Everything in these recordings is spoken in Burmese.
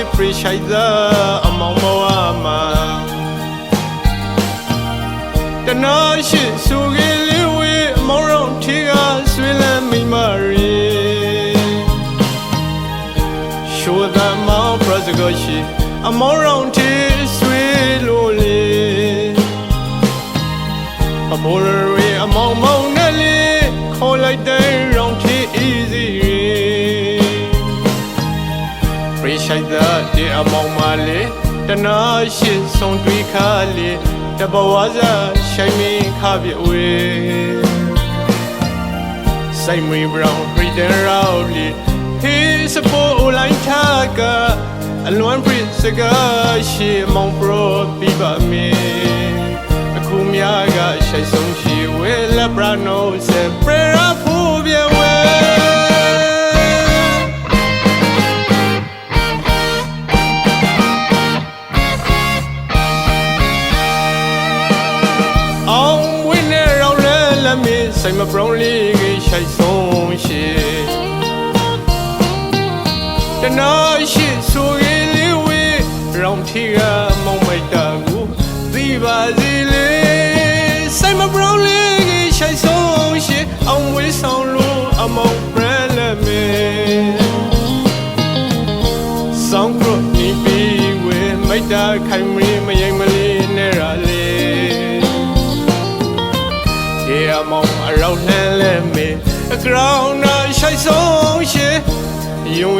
appreciate the among Moama. The nation so really we more on tears will me marry. Show them our prodigy, a more on tears will only. A border among Monelli, call like they round easy. Appreciate that they among Mali, the nation song we call it, the Bawaza shining cabbie away. Simon Brown, reading loudly, he's a poor line tiger, and one prince a guy, she among bro, be by me. Kumiaga, she song she will a brano, say, pray up who be away. Say my brown league, she song she. The night she so really we round here among my dog. Viva Zile. Say my brown league, she song she. I'm with some low among prelame. Some crook me be with my dog, Camry, my young Malay. Among around and let me a crown, I saw she. You,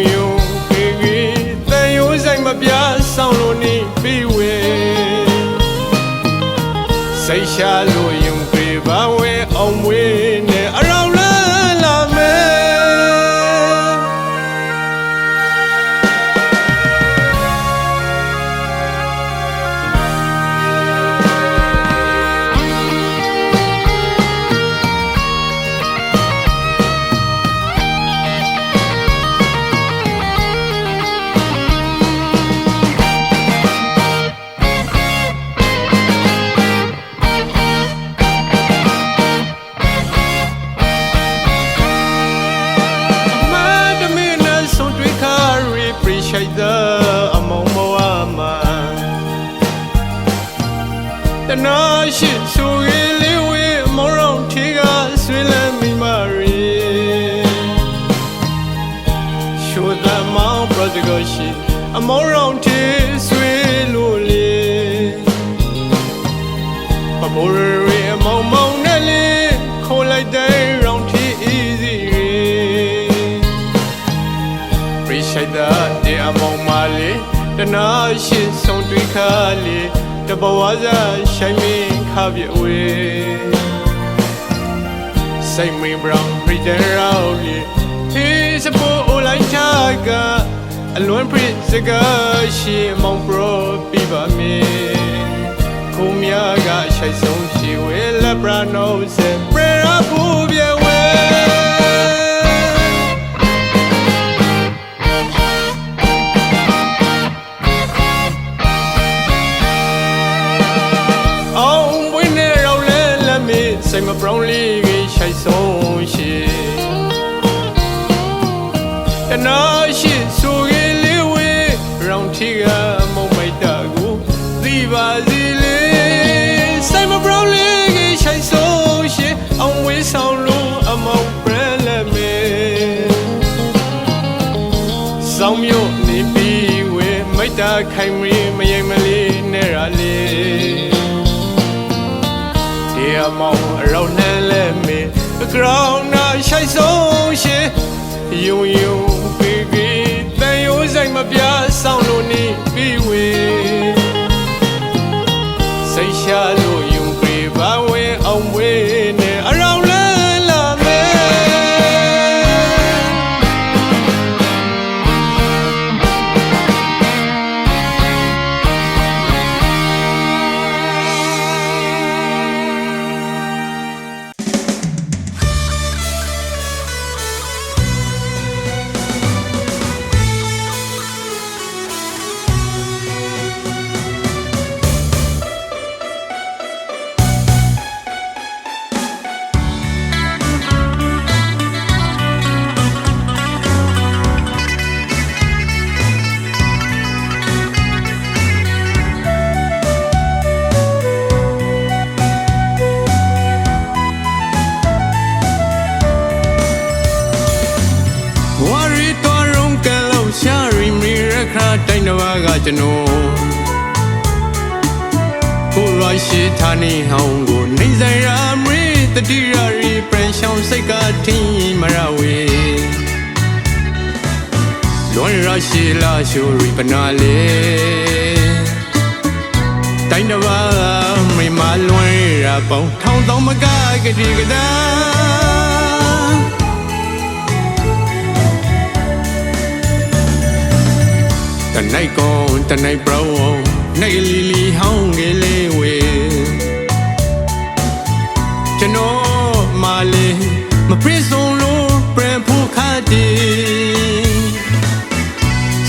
then you say my beer sound only be way. Say, shallow, you brave away on way around la me. Among Moama, the nation so really we more on tears will let me marry. Show them our prodigal shit, a more on tears will only. A more among Monelli, call like they round easy. Appreciate that they among Mali, the nation song we call it, the Bawaza shining cabbie away. Simon Brown, reading loudly, he's a poor line tiger, and one prince a guy, she among bro, be by me. Kumiaga, she song she will a brano, say, pray up who be away. Say my brown league, she song she. The night she so really we round here among my dog. Viva Zile. Say my brown league, she song she. I'm with some low among prelame. Some you need be with my dog, Camry, my young Malay, Nerale. Among around and let me a crown, I saw she. You, baby, then you say my beer sound only be way. Say, shallow, you brave away on way around la me. တိုင်းတစ်ပါးကကျွန်တော်ကိုရရှိထားနေဟောင်းကိုနေဆိုင်ရာမရီတတိယရီပြန်ရှောင်းစိတ်ကထင်းမရဝေလွန်ရရှိလာရှိုရီပနာလေတိုင်းတစ်ပါးမိမလွန်ရပေါင်းထောင်းသောမကကတိကတာတနိုင်ကောတနိုင်ပရောနိုင်လီလီဟောင်းကလေးဝေကျွန်တော်မလေးမပြည့်စုံလို့ပြန်ဖို့ခါတည်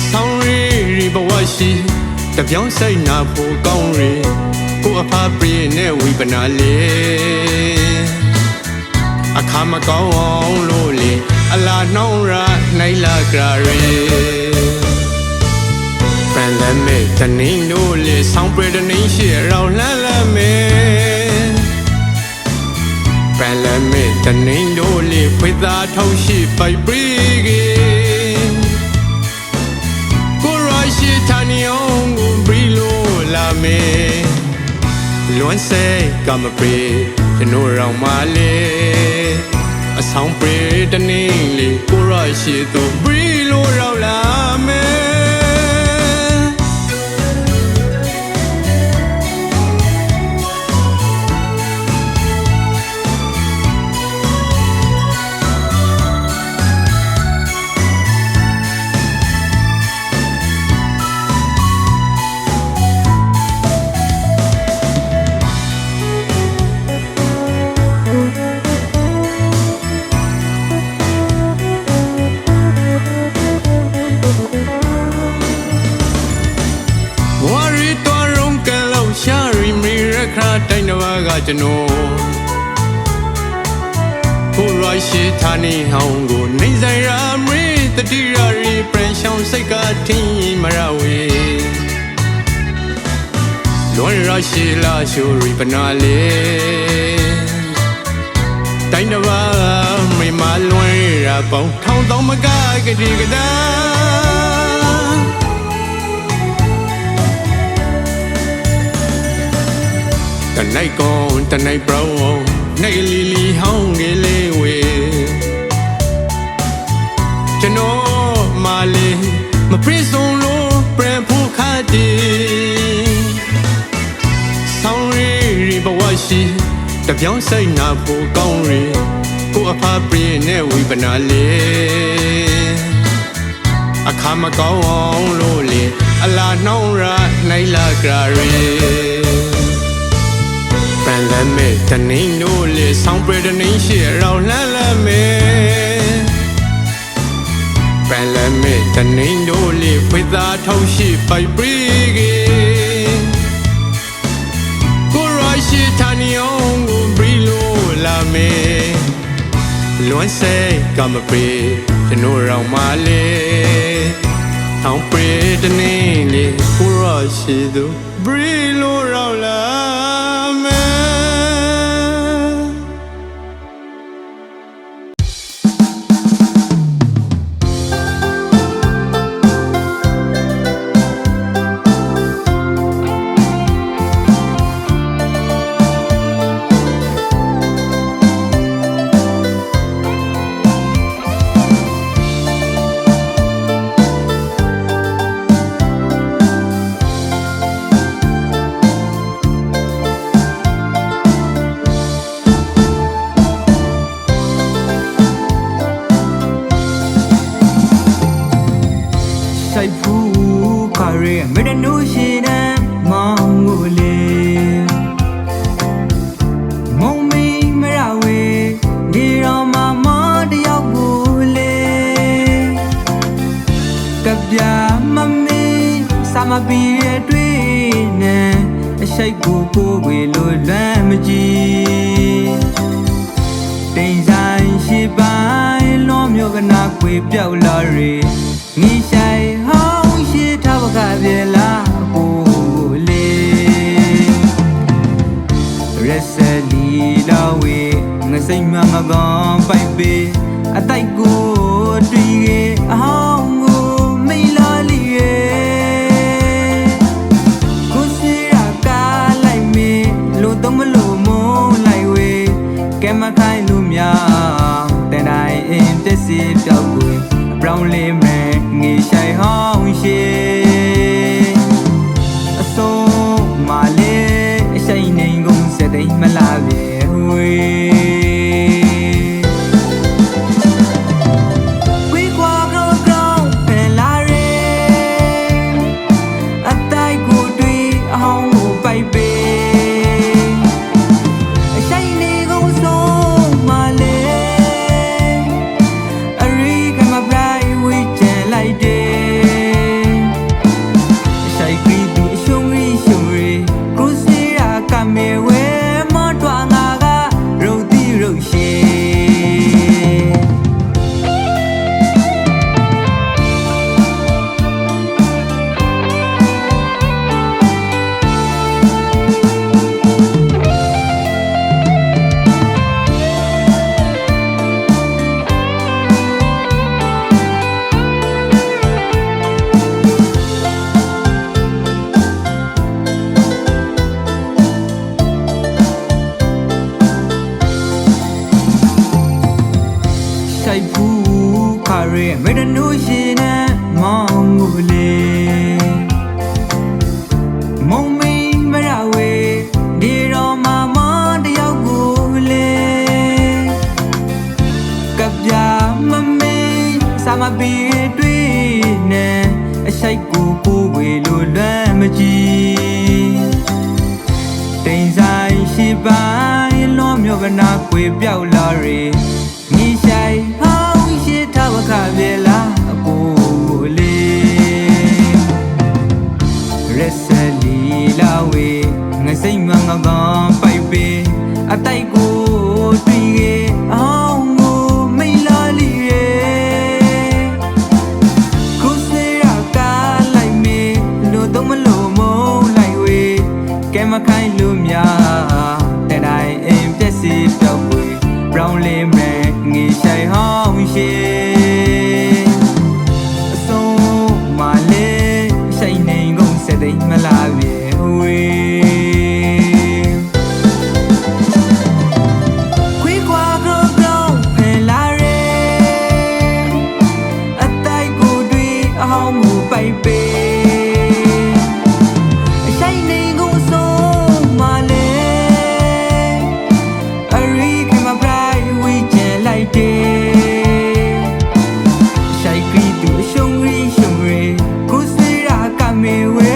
ဆောင်းရီဘဝရှိတပြောင်းစိတ်နာဖို့ကောင်းရီကိုအဖပြေနဲ့ဝိပနာလေးအခါမကောင်းအောင်လို့လေအလားနှောင်းရနိုင်လာကြရီပန်လမဲတနင်းတို့လေဆောင်းပြတဲ့နေရှိရောလှမ်းလာမဲပန်လမဲတနင်းတို့လေဖွေသားထောက်ရှိပိုက်ပြီးကိုရရှိထာနီအောင်ကိုဘီလို့လာမဲလွန်စေကမပြေကျွန်တော်ရောင်မလေးအဆောင်ပြေတနင်းလေကိုရရှိသူဘီလို့ရောက်လာမဲတိုင်းတစ်ပါးကကျွန်တော်ကိုရရှိထားနေဟောင်းကိုနေဆိုင်ရာမရီတတိယရီပြန်ရှောင်းစိတ်ကထင်းမရဝေလွန်ရရှိလာရှိုရီပနာလေတိုင်းတစ်ပါးမိမလွန်ရပေါင်းထောင်းသောမကကတိကတာတနိုင်ကောတနိုင်ပရောနိုင်လီလီဟောင်းကလေးဝေကျွန်တော်မလေးမပြည့်စုံလို့ပြန်ဖို့ခါတည်ဆောင်းရီဘဝရှိတပြောင်းစိတ်နာဖို့ကောင်းရီကိုအဖပြေနဲ့ဝိပနာလေးအခါမကောင်းအောင်လို့လေအလားနှောင်းရနိုင်လာကြရီပန်လမဲတနင်းတို့လေဆောင်းပြတဲ့နေရှိရောလှမ်းလာမဲပန်လမဲတနင်းတို့လေဖွေသားထောက်ရှိပိုက်ပြီးကိုရရှိထာနီအောင်ကိုဘီလို့လာမဲလွန်စေကမပြေကျွန်တော်ရောင်မလေးထောင်းပြတဲ့နေလေကိုရရှိသူဘီလို့ရောက်လာမပီရဲ့တွေ့နဲ့အရှိတ်ကိုဝေလို့လမ်းမကြည့်တိမ်ဆိုင်ရှိပိုင်းလောမျိုးကနာခွေပြောက်လာရီငီဆိုင်ဟောင်းရှိထားပကပြေလာကိုလေရက်စလီလာဝေငါစိတ်မမကောင်ပိုက်ပေအတိုက်ကိုတွေ့ရဲ့အဟောင်းကိုမိလာလီရဲ့ brown lemon ငေဆိုင်ဟောင်းရှေအစိုးမလေးအဆိုင်နေကုန်စတဲ့မလာပြေဝေမေတ္တနုရှိနဲ့မောင်ငူလေမုံမင်းမရဝေဒီတော်မှာမတယောက်ကိုလေကပြမမေးစာမပြေတွေ့နဲ့အဆိုင်ကိုဝေလို့လွမ်းမကြည့်တိမ်ဆိုင်ရှိပိုင်းလွန်မြောကနာကွေပြောက်လာရေမိဆိုင်ဝခပြေလာအကိုလေးရက်စလီလာဝေငစိမ့်မငကောင်ပိုက်ပေအတိုက်ကိုတွေ့ခဲ့အောင်ကိုမိလာလီရေကိုစေရကားလိုက်မေလို့တော့မလို့မုန်းလိုက်ဝေကဲမခိုင်းလို့များတဲ့တိုင်းအိမ်ပြက်စီတော့ဝေ brown lemon ငေဆိုင်ဟောင်းရှေမလာပြေဝေခွေးခွာကြောင်ဖယ်လာရဲအတိုက်ကိုတွေ့အောင်မူပိုက်ပေအဆိုင်နေကိုဆုံးမလဲအရီကမပရိုင်ဝီချဲလိုက်တယ်ဆိုင်ကီတူရှုံရီကိုစေရာကမေဝေ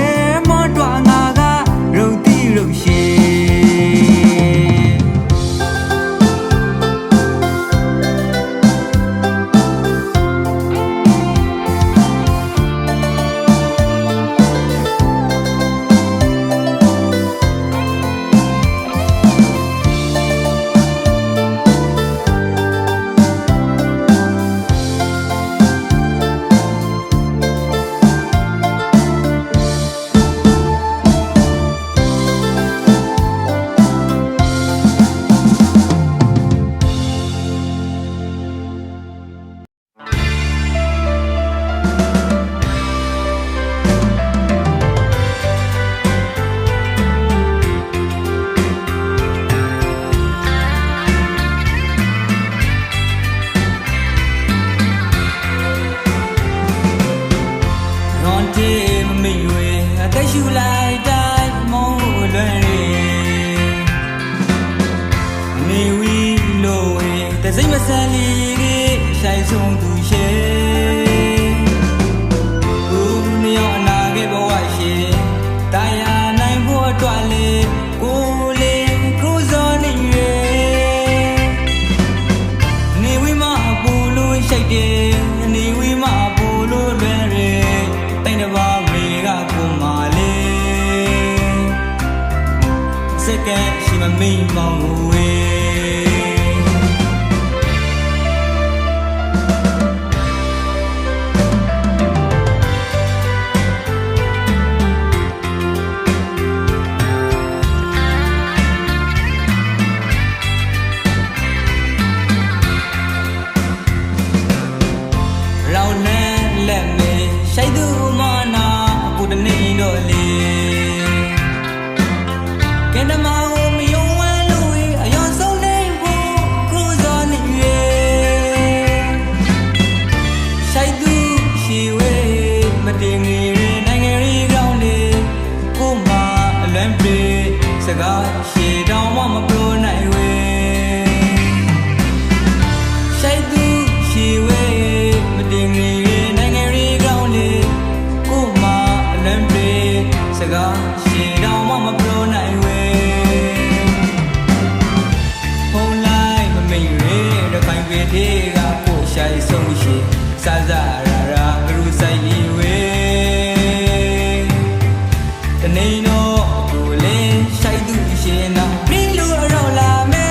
စိတ်မဆန်လီကြီးဆိုင်ဆုံးသူရှေဦးမယောအနာခဲ့ဘဝရှေတာယာနိုင်ဖို့အတွက်လေကိုလေးကိုစောနေရနေဝိမအပူလို့ရှိုက်တယ်နေဝိမအပူလို့လွယ်ရတိတ်တဘာမေကကိုမာလေးစက်ကရှိမမိမောင်ကိုဝေ စကားရှည်တောင်မှမပြောနိုင်ဝေရှိုက်သူရှည်ဝေမတင်ငယ်နိုင်ငံရီကောင်းလေကိုမှအလံပြေစကားရှည်တောင်မှမပြောနိုင်ဝေဖုန်းလိုက်မမိတ်ရဲတခိုင်ပေသေးကကိုရှိုက်ဆုံးရှည်စားစားရာရာဘလူဆိုင်ရီဝေတနေတော့ကိုလင်းရှိုက်သူရှင်နာဘင်းလူအရောလာမဲ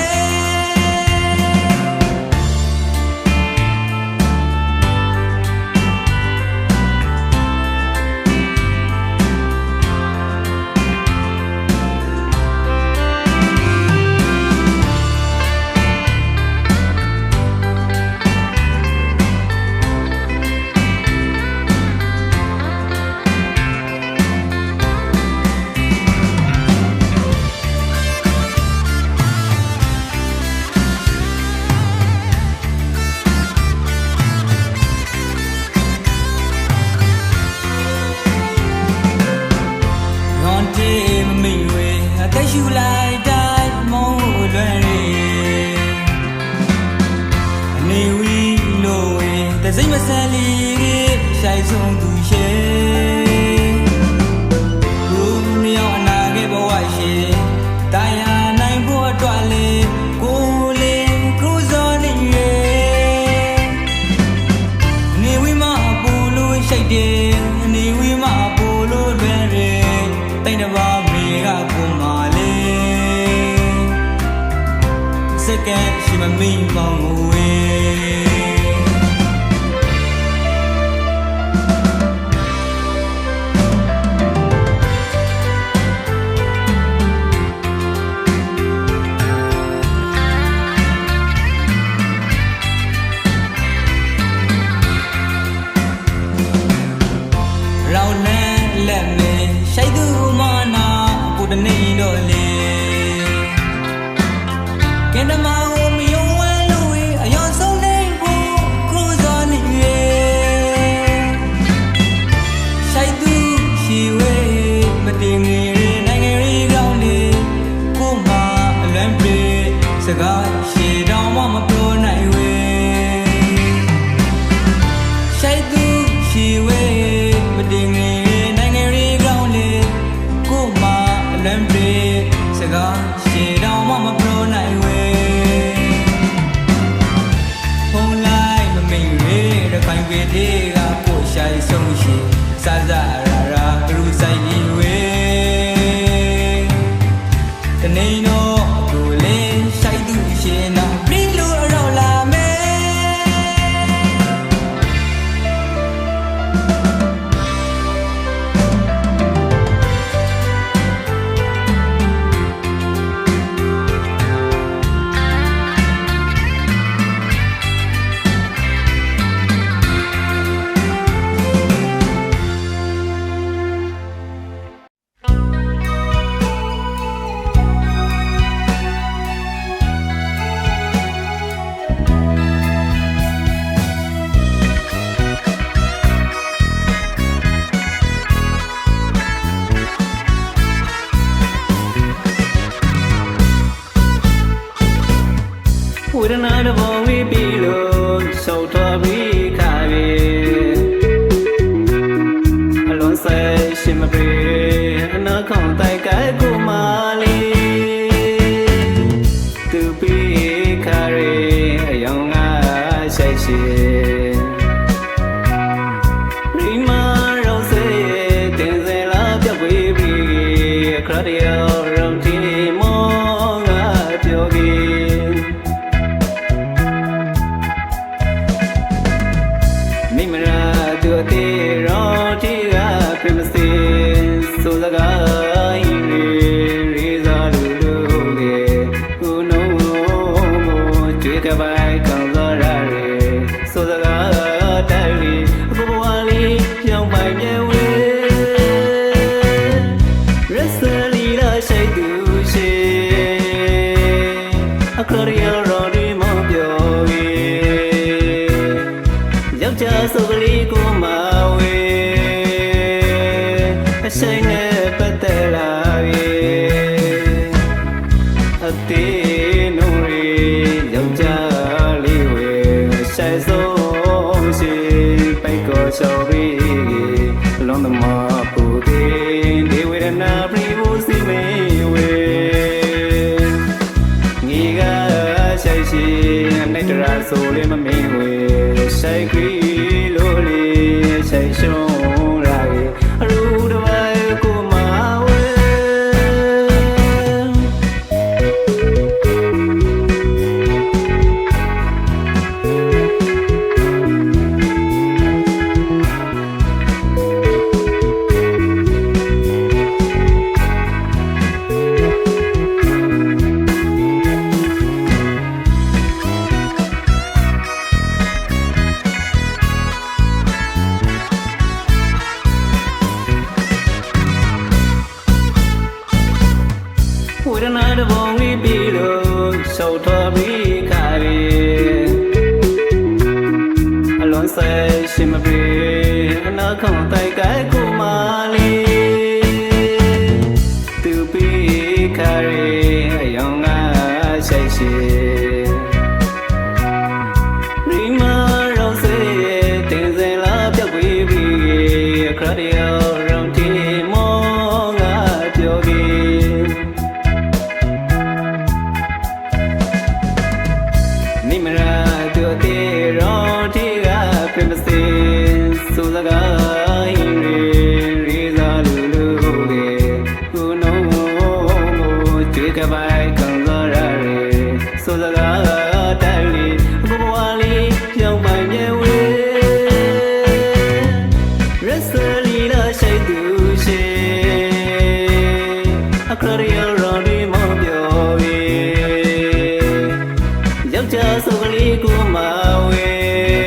ရှူလိုက်တိုင်းမုံလွယ်ရီအနေဝီလိုဝေတစိမ့်မဆန်လီရှိုင်ဆုံးသူရှေကိုမြောင်အနာခဲ့ဘဝရှိတရားနိုင်ဖို့အတွက်လေကိုလေးခူးစောနေရေအနေဝီမပူလို့ရှိုက်တယ်အနေဝီမပူလို့လွယ်ရီတိတ်တပါမေကကိုမစကဲရှိမမင်းပေါင်းဝေရောင်းနဲ့လက်မေရှိုက်သူမနာကိုတနေတော့လေကဲနမကိုမယုံဝဲလို့အယောင်ဆုံးနေဖို့ခူးစောနေရေရှိုက်သူရှိဝဲမတင်ငယ်နိုင်ငံရီကောင်းလေကိုမှအလံပြေစကားရှည်တောင်မှမပြောနိုင်ဝေရှိုက်သူရှိဝဲမတင်ငယ်နိုင်ငံရီကောင်းလေကိုမှအလံပြေစကားရှည်တောင်မှမပြောနိုင်ဝေဖုန်းလိုက်မမိတ်ရဲတခိုင်ပေသေးကကိုရှိုင်ဆုံးရှိစားစားရာရာဘလူဆိုင်ရီဝေတနေတော့ကိုလင်းရှိုက်သူရှင်နာဘင်းလူအရောလာမဲဝေဒနာတဘောဝေးပြီးလို့ရှောက်တော်ပြီးခါပြီအလုံးစိတ်ရှင်မပြေအနာခေါင်တိုက်ကဲကိုမလေးသူပြီးခါရီအယောင်ငါရှိုက်ရှိရီမာရောစေတင်စလာပြပွေးပြီးခရရရုံတီမောငါပြောပြီးမိမရာသူအသေးရောတီကပြမစင်ဆိုစကားရီစားလူလူကေကိုနုံမို့တွေ့ကပိုင်ကောင်းသောရရီဆိုစကားတိုက်ရီဘဝလေးကြောင်ပိုင်မြဲဝေရစလီလာရှိသူရှိအခရရရော်ဒီမောင်ပြောယောက်ျားဆိုကလေးကိုမဝေအဆိုင်နဲ့ပတ်သက်လာပြီ shall be along the map they will not be see me way Niga shai shi naitra so le ma me way shai kri lo le shai shong ra ge ru da bai ko ma we With another one we below, so to be carried. Alone say she may be, and I'll come take a kumali to be carried. A young say she. Rima Rose, things they love that we be a crowd around Timon at your game. Nimra to the round here, premises, so the guy is a lulu. Who knows, take a bike on the rally, so the guy tally, go wally, young by your way. Rest the leader, shade to shade, a crowd around him of your way. Just only go my way.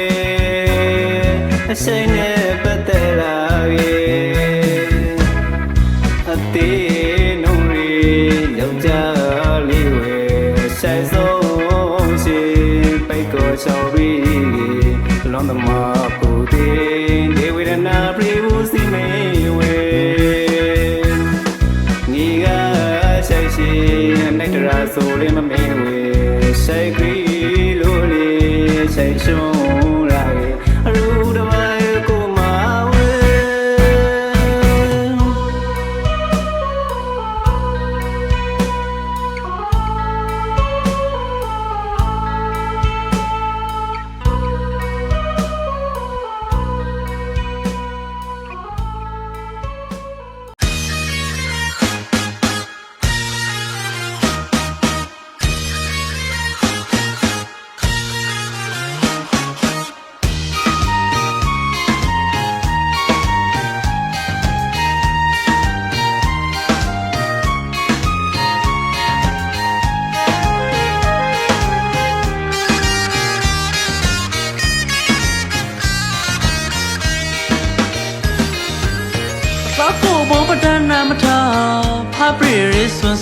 I say never tell I did no real, jolly way. Say so, she bake or shall be along the map. They will not be see me way. Niga say she and nature so in my main way. Say green, lolly, say show, right? I rode away, go my way.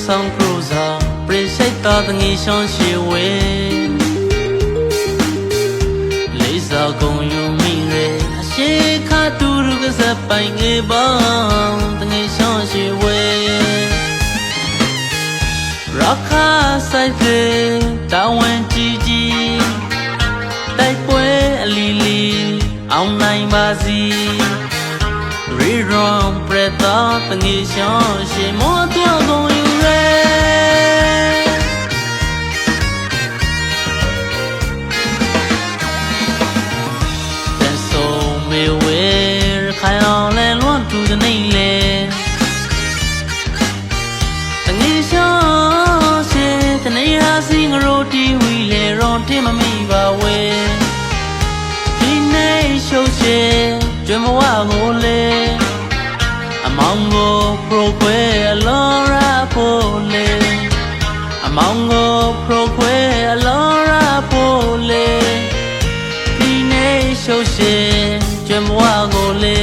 Song cruiser, appreciate the nation she win. Lisa gong you mean it. She can't do the bang a bomb, the nation she win. Rocka side, down when Gigi, that boy Lily, on nine bazi. Rerun, breath of the nation, she more to go you red. Then so me wear, kind of land one to the name. The nation, she, the nation sing a roti, we lay on Tim and me away. He nation, she. Jemawa gole Amango proque alora pole Amango proque alora pole Dine shoshe Jemawa gole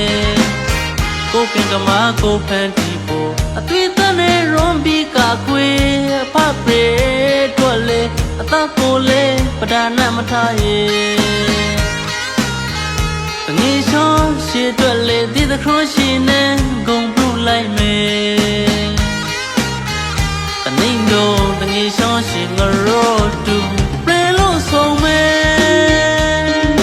Ko pinkama ko pantipo Atwita ne rombi kakwe Papre tole Atakole padana mataye Nation she dwelle did the crossing and gone blue like me. The Nindo, the nation she the road to play low so man.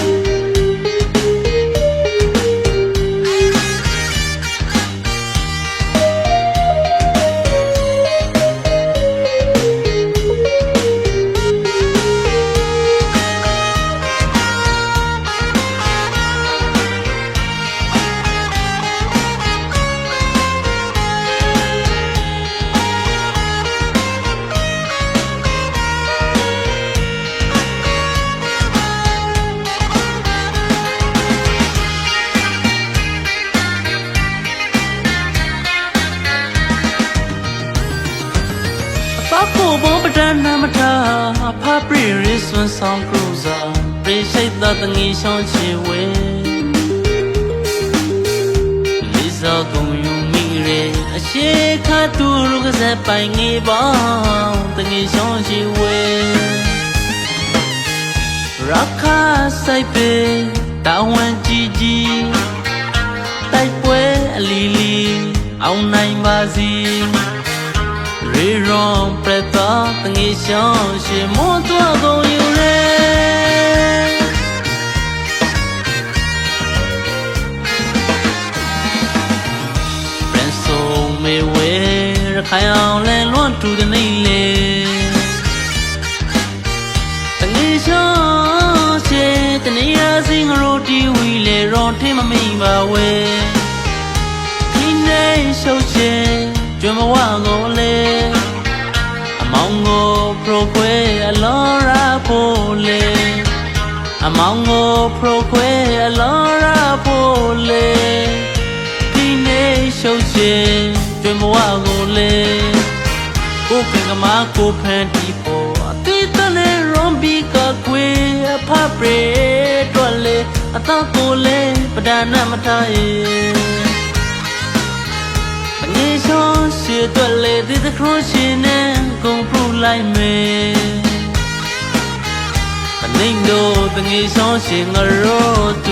တွန်းဆောင်ကရုစာပြေရှိတ်သောတငီရှောင်းချေဝဲလေးစောကုန်ယူမိရဲအရှိခါတူရုကစပိုင်ငေပေါင်းတငီရှောင်းချေဝဲရခါဆိုင်ပေတာဝန်ကြီးကြီးတိုက်ပွဲအလီလီအောင်နိုင်ပါစီရေရွန်ပရတာတငေရှောင်းရှေမောတော့ကုန်ယူရဲပရင်ဆိုမေဝဲရခိုင်အောင်လဲလွန်တူတဲ့နေလေတငေရှောင်းရှေတနေရာစင်ရိုတီဝီလေရွန်ထင်းမမိပါဝဲဒီနေရှုပ်ရှေကျွမ်းမဝကိုလေအမောင်ကိုပရိုခွဲအလောရာဖို့လေအမောင်ကိုပရိုခွဲအလောရာဖို့လေဒီနေ့ရှုပ်ရှင်ကျွမ်းမဝကိုလေကိုဖင်ကမာကိုဖန်တီပေါ်အတိတနဲ့ရွန်ဘီကကွေအဖပရေတွက်လေအတော့ကိုလေပဒါနမထားရဲ့ငေရှောင်းရှေတွက်လေဒီသခရိုးရှင်နဲ့ကုန်ပူလိုက်မယ်မနိုင်တော့တငေရှောင်းရှင်ငရောတူ